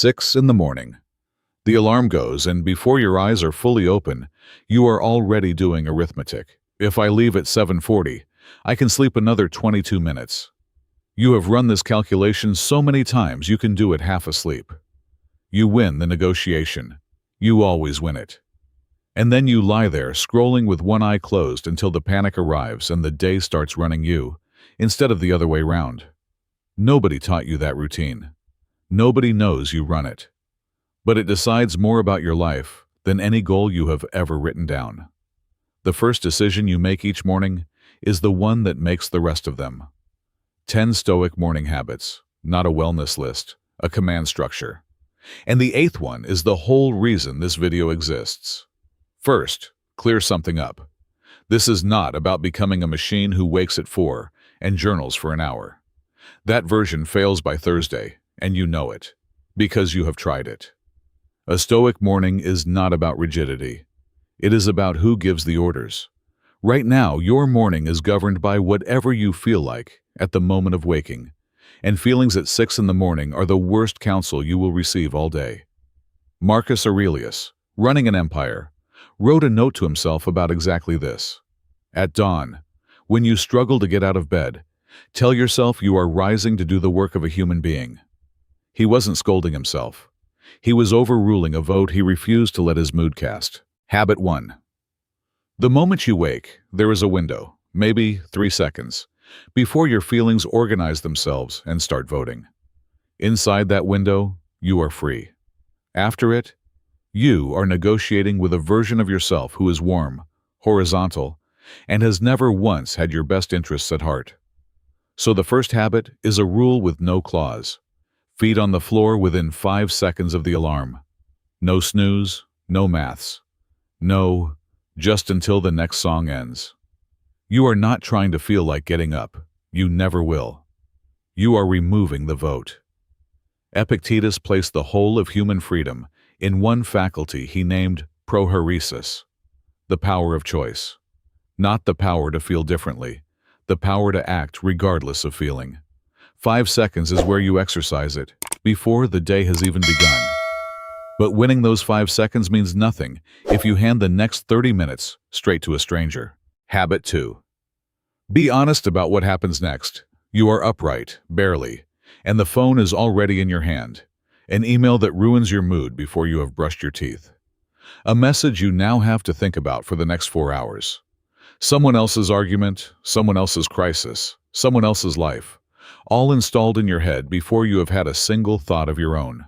6 in the morning. The alarm goes, and before your eyes are fully open, you are already doing arithmetic. If I leave at 7:40, I can sleep another 22 minutes. You have run this calculation so many times you can do it half asleep. You win the negotiation. You always win it. And then you lie there scrolling with one eye closed until the panic arrives and the day starts running you, instead of the other way round. Nobody taught you that routine. Nobody knows you run it. But it decides more about your life than any goal you have ever written down. The first decision you make each morning is the one that makes the rest of them. 10 Stoic morning habits, not a wellness list, a command structure. And the 8th one is the whole reason this video exists. First, clear something up. This is not about becoming a machine who wakes at 4 and journals for an hour. That version fails by Thursday, and you know it, because you have tried it. A Stoic morning is not about rigidity. It is about who gives the orders. Right now, your morning is governed by whatever you feel like at the moment of waking, and feelings at 6 in the morning are the worst counsel you will receive all day. Marcus Aurelius, running an empire, wrote a note to himself about exactly this. At dawn, when you struggle to get out of bed, tell yourself you are rising to do the work of a human being. He wasn't scolding himself. He was overruling a vote he refused to let his mood cast. Habit 1. The moment you wake, there is a window, maybe 3 seconds, before your feelings organize themselves and start voting. Inside that window, you are free. After it, you are negotiating with a version of yourself who is warm, horizontal, and has never once had your best interests at heart. So the first habit is a rule with no clause. Feet on the floor within 5 seconds of the alarm. No snooze, no maths. No, just until the next song ends. You are not trying to feel like getting up. You never will. You are removing the vote. Epictetus placed the whole of human freedom in one faculty he named proheresis, the power of choice. Not the power to feel differently, the power to act regardless of feeling. 5 seconds is where you exercise it, before the day has even begun. But winning those 5 seconds means nothing if you hand the next 30 minutes straight to a stranger. Habit 2. Be honest about what happens next. You are upright, barely, and the phone is already in your hand. An email that ruins your mood before you have brushed your teeth. A message you now have to think about for the next 4 hours. Someone else's argument, someone else's crisis, someone else's life, all installed in your head before you have had a single thought of your own.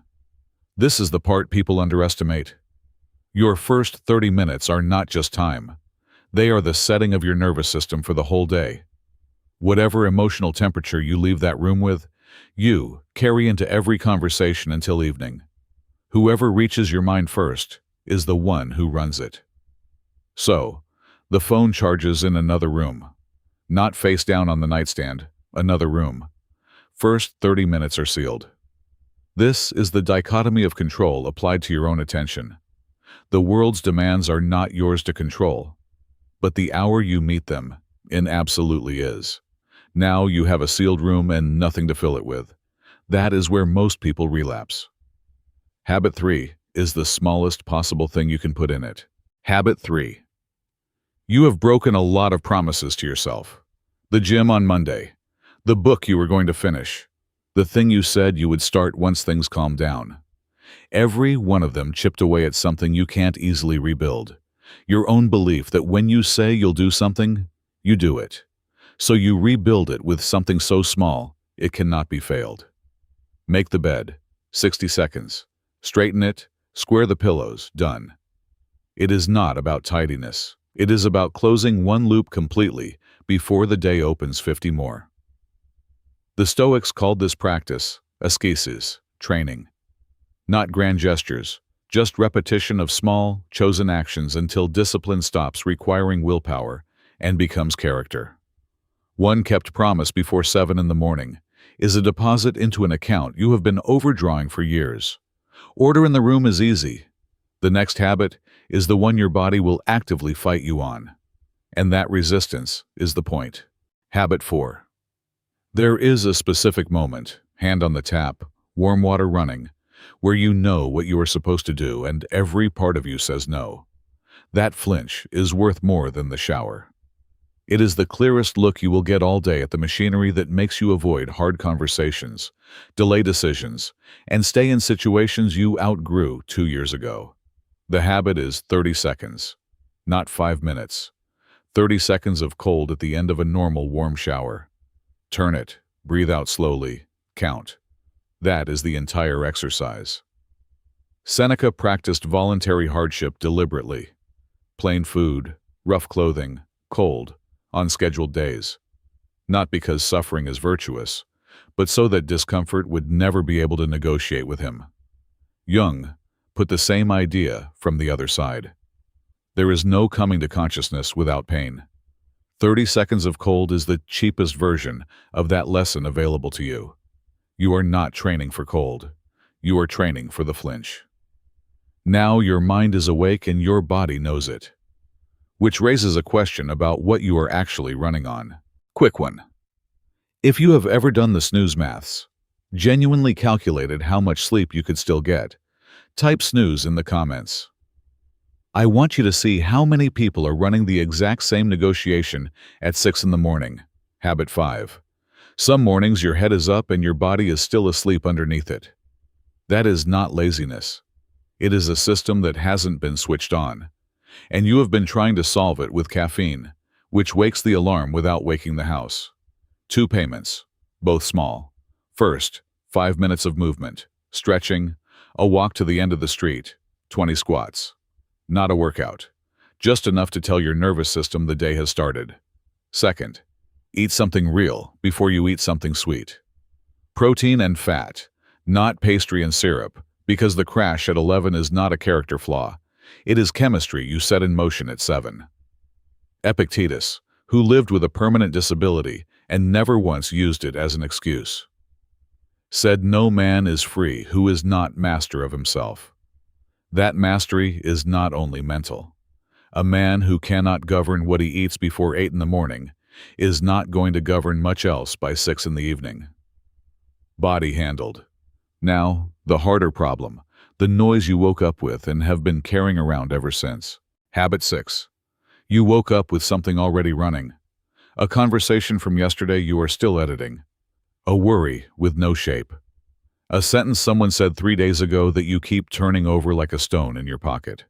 This is the part people underestimate. Your first 30 minutes are not just time. They are the setting of your nervous system for the whole day. Whatever emotional temperature you leave that room with, you carry into every conversation until evening. Whoever reaches your mind first is the one who runs it. So, the phone charges in another room. Not face down on the nightstand, another room. First 30 minutes are sealed. This is the dichotomy of control applied to your own attention. The world's demands are not yours to control, but the hour you meet them, it absolutely is. Now you have a sealed room and nothing to fill it with. That is where most people relapse. Habit 3 is the smallest possible thing you can put in it. Habit 3. You have broken a lot of promises to yourself. The gym on Monday. The book you were going to finish. The thing you said you would start once things calmed down. Every one of them chipped away at something you can't easily rebuild. Your own belief that when you say you'll do something, you do it. So you rebuild it with something so small, it cannot be failed. Make the bed. 60 seconds. Straighten it. Square the pillows. Done. It is not about tidiness. It is about closing one loop completely before the day opens 50 more. The Stoics called this practice ascesis, training. Not grand gestures, just repetition of small, chosen actions until discipline stops requiring willpower and becomes character. One kept promise before 7 in the morning is a deposit into an account you have been overdrawing for years. Order in the room is easy. The next habit is the one your body will actively fight you on. And that resistance is the point. Habit 4. There is a specific moment, hand on the tap, warm water running, where you know what you are supposed to do and every part of you says no. That flinch is worth more than the shower. It is the clearest look you will get all day at the machinery that makes you avoid hard conversations, delay decisions, and stay in situations you outgrew 2 years ago. The habit is 30 seconds, not 5 minutes. 30 seconds of cold at the end of a normal warm shower. Turn it, breathe out slowly, count. That is the entire exercise. Seneca practiced voluntary hardship deliberately. Plain food, rough clothing, cold, on scheduled days. Not because suffering is virtuous, but so that discomfort would never be able to negotiate with him. Jung put the same idea from the other side. There is no coming to consciousness without pain. 30 seconds of cold is the cheapest version of that lesson available to you. You are not training for cold. You are training for the flinch. Now your mind is awake and your body knows it. Which raises a question about what you are actually running on. Quick one. If you have ever done the snooze maths, genuinely calculated how much sleep you could still get, type snooze in the comments. I want you to see how many people are running the exact same negotiation at 6 in the morning. Habit 5. Some mornings your head is up and your body is still asleep underneath it. That is not laziness. It is a system that hasn't been switched on. And you have been trying to solve it with caffeine, which wakes the alarm without waking the house. 2 payments, both small. First, 5 minutes of movement, stretching, a walk to the end of the street, 20 squats. Not a workout, just enough to tell your nervous system the day has started. Second, eat something real before you eat something sweet. Protein and fat, not pastry and syrup, because the crash at 11 is not a character flaw. It is chemistry you set in motion at 7. Epictetus, who lived with a permanent disability and never once used it as an excuse, said no man is free who is not master of himself. That mastery is not only mental. A man who cannot govern what he eats before 8 in the morning is not going to govern much else by 6 in the evening. Body handled. Now, the harder problem, the noise you woke up with and have been carrying around ever since. Habit 6. You woke up with something already running. A conversation from yesterday you are still editing. A worry with no shape. A sentence someone said 3 days ago that you keep turning over like a stone in your pocket.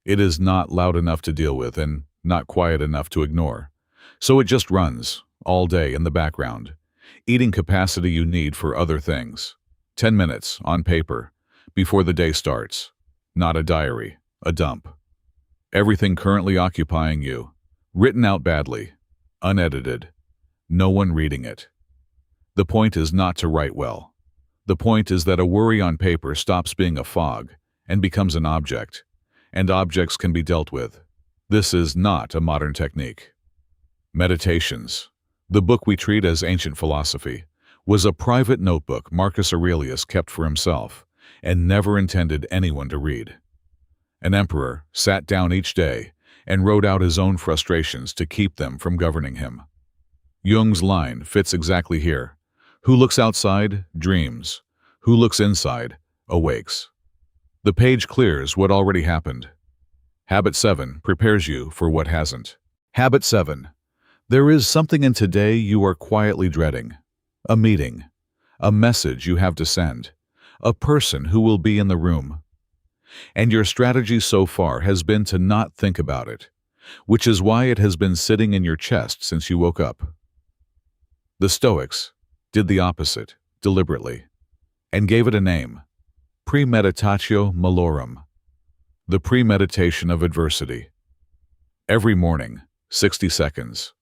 It is not loud enough to deal with and not quiet enough to ignore. So it just runs, all day in the background, eating capacity you need for other things. 10 minutes, on paper, before the day starts. Not a diary, a dump. Everything currently occupying you, written out badly, unedited, no one reading it. The point is not to write well. The point is that a worry on paper stops being a fog and becomes an object, and objects can be dealt with. This is not a modern technique. Meditations, the book we treat as ancient philosophy, was a private notebook Marcus Aurelius kept for himself and never intended anyone to read. An emperor sat down each day and wrote out his own frustrations to keep them from governing him. Jung's line fits exactly here. Who looks outside, dreams. Who looks inside, awakes. The page clears what already happened. Habit 7 prepares you for what hasn't. Habit 7. There is something in today you are quietly dreading. A meeting. A message you have to send. A person who will be in the room. And your strategy so far has been to not think about it, which is why it has been sitting in your chest since you woke up. The Stoics did the opposite, deliberately, and gave it a name, premeditatio malorum, the premeditation of adversity. Every morning, 60 seconds.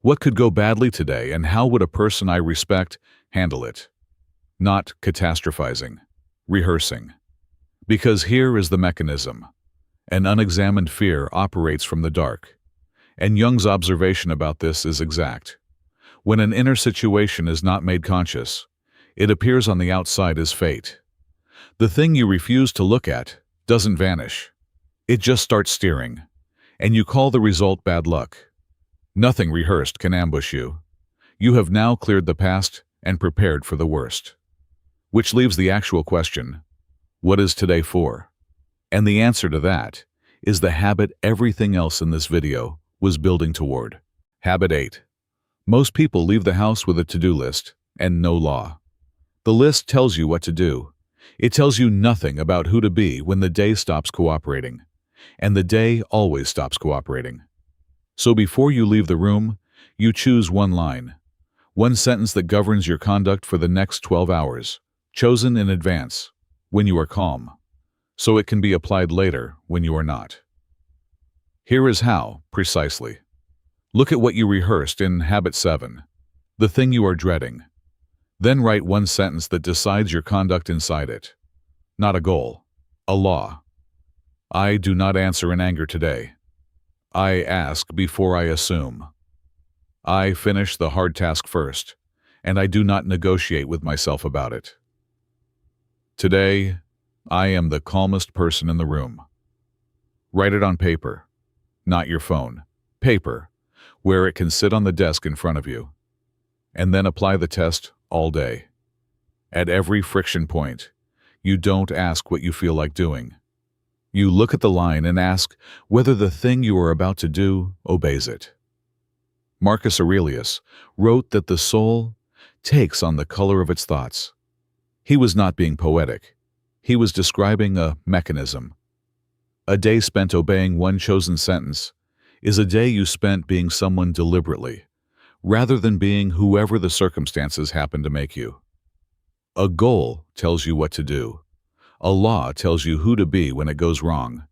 What could go badly today and how would a person I respect handle it? Not catastrophizing, rehearsing. Because here is the mechanism. An unexamined fear operates from the dark. And Jung's observation about this is exact. When an inner situation is not made conscious, it appears on the outside as fate. The thing you refuse to look at doesn't vanish. It just starts steering. And you call the result bad luck. Nothing rehearsed can ambush you. You have now cleared the past and prepared for the worst. Which leaves the actual question. What is today for? And the answer to that is the habit everything else in this video was building toward. Habit 8. Most people leave the house with a to-do list and no law. The list tells you what to do. It tells you nothing about who to be when the day stops cooperating. And the day always stops cooperating. So before you leave the room, you choose one line, one sentence that governs your conduct for the next 12 hours, chosen in advance, when you are calm, so it can be applied later when you are not. Here is how, precisely. Look at what you rehearsed in Habit 7, the thing you are dreading. Then write one sentence that decides your conduct inside it. Not a goal, a law. I do not answer in anger today. I ask before I assume. I finish the hard task first, and I do not negotiate with myself about it. Today, I am the calmest person in the room. Write it on paper, not your phone. Paper, where it can sit on the desk in front of you. And then apply the test all day. At every friction point, you don't ask what you feel like doing. You look at the line and ask whether the thing you are about to do obeys it. Marcus Aurelius wrote that the soul takes on the color of its thoughts. He was not being poetic. He was describing a mechanism. A day spent obeying one chosen sentence is a day you spent being someone deliberately, rather than being whoever the circumstances happen to make you. A goal tells you what to do. A law tells you who to be when it goes wrong.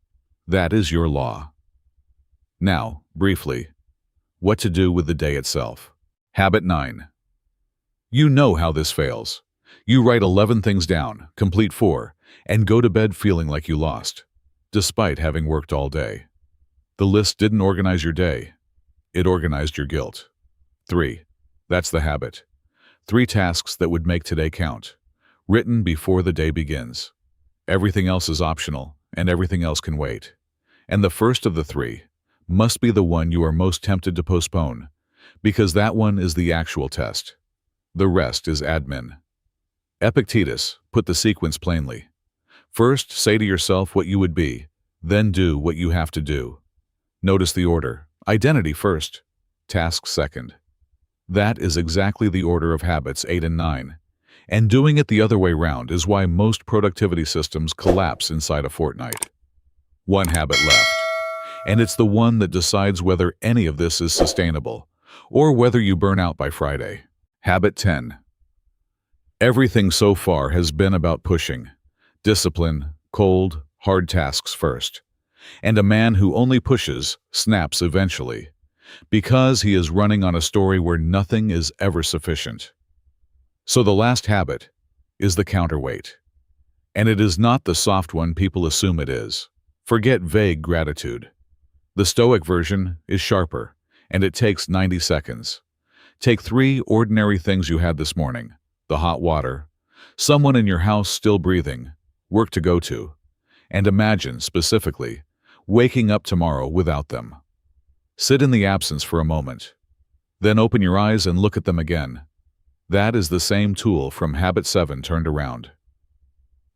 That is your law. Now, briefly, what to do with the day itself. Habit 9. You know how this fails. You write 11 things down, complete 4, and go to bed feeling like you lost, despite having worked all day. The list didn't organize your day. It organized your guilt. 3. That's the habit. 3 tasks that would make today count, written before the day begins. Everything else is optional, and everything else can wait. And the first of the 3 must be the one you are most tempted to postpone, because that one is the actual test. The rest is admin. Epictetus put the sequence plainly. First, say to yourself what you would be, then do what you have to do. Notice the order. Identity first, task second. That is exactly the order of habits 8 and 9. And doing it the other way round is why most productivity systems collapse inside a fortnight. One habit left. And it's the one that decides whether any of this is sustainable, or whether you burn out by Friday. Habit 10. Everything so far has been about pushing. Discipline, cold, hard tasks first. And a man who only pushes snaps eventually, because he is running on a story where nothing is ever sufficient. So the last habit is the counterweight. And it is not the soft one people assume it is. Forget vague gratitude. The Stoic version is sharper, and it takes 90 seconds. Take 3 ordinary things you had this morning: the hot water, someone in your house still breathing, work to go to, and imagine, specifically, waking up tomorrow without them. Sit in the absence for a moment. Then open your eyes and look at them again. That is the same tool from Habit 7 turned around.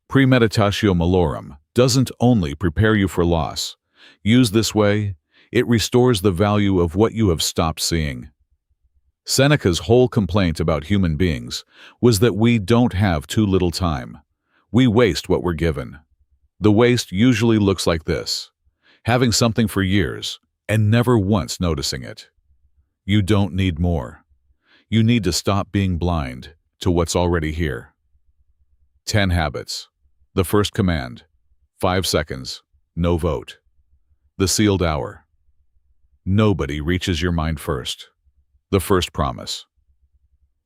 Premeditatio malorum doesn't only prepare you for loss. Used this way, it restores the value of what you have stopped seeing. Seneca's whole complaint about human beings was that we don't have too little time. We waste what we're given. The waste usually looks like this: having something for years and never once noticing it. You don't need more. You need to stop being blind to what's already here. 10 habits. The first command: 5 seconds, no vote. The sealed hour. Nobody reaches your mind first. The first promise.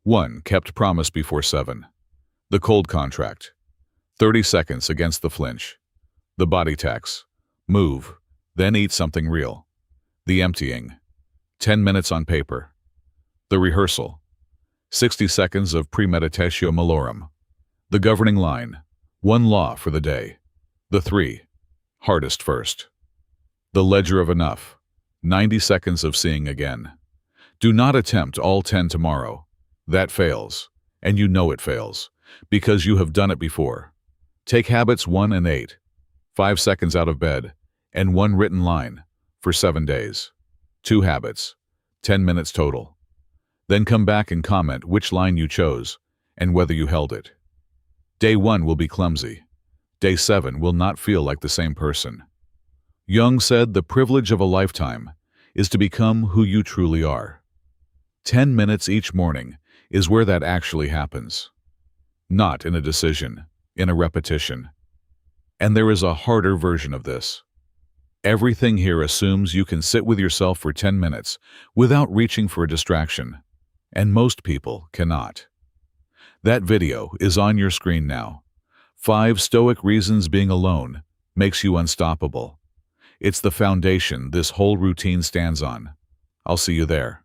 1. Kept promise before 7. The cold contract. 30 seconds against the flinch. The body tax. Move, then eat something real. The emptying. 10 minutes on paper. The rehearsal. 60 seconds of premeditatio malorum. The governing line. 1 law for the day. The 3. Hardest first. The ledger of enough. 90 seconds of seeing again. Do not attempt all 10 tomorrow. That fails, and you know it fails, because you have done it before. Take habits 1 and 8, 5 seconds out of bed, and 1 written line for 7 days. 2 habits, 10 minutes total. Then come back and comment which line you chose and whether you held it. Day 1 will be clumsy. Day 7 will not feel like the same person. Jung said the privilege of a lifetime is to become who you truly are. 10 minutes each morning is where that actually happens. Not in a decision, in a repetition. And there is a harder version of this. Everything here assumes you can sit with yourself for 10 minutes without reaching for a distraction, and most people cannot. That video is on your screen now. 5 Stoic reasons being alone makes you unstoppable. It's the foundation this whole routine stands on. I'll see you there.